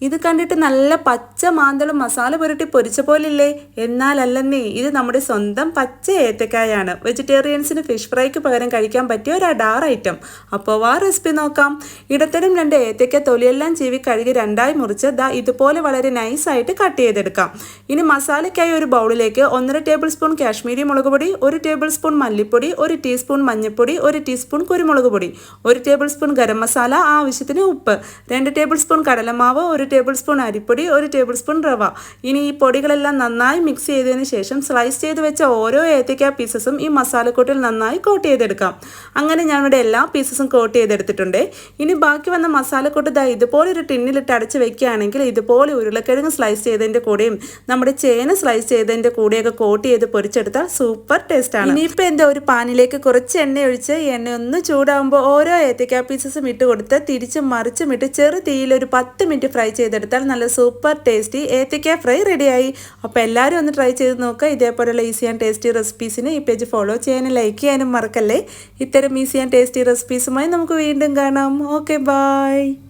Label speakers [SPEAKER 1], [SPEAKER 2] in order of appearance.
[SPEAKER 1] ഇത് കണ്ടിട്ട് നല്ല പച്ച മാന്തളും മസാല പുരട്ടി പൊരിച്ച പോലില്ലേ? എന്നാലല്ലെന്നേ, ഇത് നമ്മുടെ സ്വന്തം പച്ച ഏത്തക്കായാണ്. വെജിറ്റേറിയൻസിന് ഫിഷ് ഫ്രൈക്ക് പകരം കഴിക്കാൻ പറ്റിയ ഒരു അഡാർ ഐറ്റം. അപ്പോൾ ആ റെസിപ്പി നോക്കാം. ഇടത്തരം 2 ഏത്തക്ക തൊലിയെല്ലാം ചീവി കഴുകി 2ആയി മുറിച്ച് ഇതുപോലെ വളരെ നൈസായിട്ട് കട്ട് ചെയ്തെടുക്കാം. ഇനി മസാലയ്ക്കായി ഒരു ബൗളിലേക്ക് 1.5 ടേബിൾ സ്പൂൺ കാശ്മീരി മുളക് പൊടി, 1 ടേബിൾ സ്പൂൺ മല്ലിപ്പൊടി, 1 ടീസ്പൂൺ മഞ്ഞൾപ്പൊടി, 1 ടീസ്പൂൺ കുരുമുളക് പൊടി, 1 ടേബിൾ സ്പൂൺ ഗരം മസാല, ആവശ്യത്തിന് ഉപ്പ്, 2 ടേബിൾ സ്പൂൺ കടലമാവ്, 1 ടേബിൾ സ്പൂൺ അരിപ്പൊടി, 1 ടേബിൾ സ്പൂൺ റവ. ഇനി ഈ പൊടികളെല്ലാം നന്നായി മിക്സ് ചെയ്തതിന് ശേഷം സ്ലൈസ് ചെയ്ത് വെച്ച ഓരോ ഏത്തക്ക പീസസും ഈ മസാലക്കൂട്ടിൽ നന്നായി കോട്ട് ചെയ്തെടുക്കാം. അങ്ങനെ ഞാനിവിടെ എല്ലാ പീസസും കോട്ട് ചെയ്തെടുത്തിട്ടുണ്ട്. ഇനി ബാക്കി വന്ന മസാലക്കൂട്ട് ഇതുപോലെ ഒരു ടിന്നിലിട്ട് അടച്ച് വെക്കുകയാണെങ്കിൽ ഇതുപോലെ ഉരുളക്കിഴങ്ങ് സ്ലൈസ് ചെയ്തതിൻ്റെ കൂടെയും നമ്മുടെ ചേന സ്ലൈസ് ചെയ്തതിൻ്റെ കൂടെയൊക്കെ കോട്ട് ചെയ്ത് പൊരിച്ചെടുത്താൽ സൂപ്പർ ടേസ്റ്റാണ്. ഇനിയിപ്പോൾ എന്താ, ഒരു പാനിലേക്ക് കുറച്ച് എണ്ണ ഒഴിച്ച് എണ്ണ ഒന്ന് ചൂടാകുമ്പോൾ ഓരോ ഏത്തക്ക പീസസും ഇട്ട് കൊടുത്ത് തിരിച്ചും മറിച്ചും ഇട്ട് ചെറു തീയിൽ ഒരു 10 മിനിറ്റ് ഫ്രൈ ചെയ്തെടുത്താൽ നല്ല സൂപ്പർ ടേസ്റ്റി ഏത്തക്ക ഫ്രൈ റെഡിയായി. അപ്പോൾ എല്ലാവരും ഒന്ന് ട്രൈ ചെയ്ത് നോക്കുക. ഇതേപോലെയുള്ള ഈസി ആൻഡ് ടേസ്റ്റി റെസിപ്പീസിന് ഈ പേജ് ഫോളോ ചെയ്യാനും ലൈക്ക് ചെയ്യാനും മറക്കല്ലേ. ഇത്തരം ഈസി ആൻഡ് ടേസ്റ്റി റെസിപ്പീസുമായി നമുക്ക് വീണ്ടും കാണാം. Okay, by.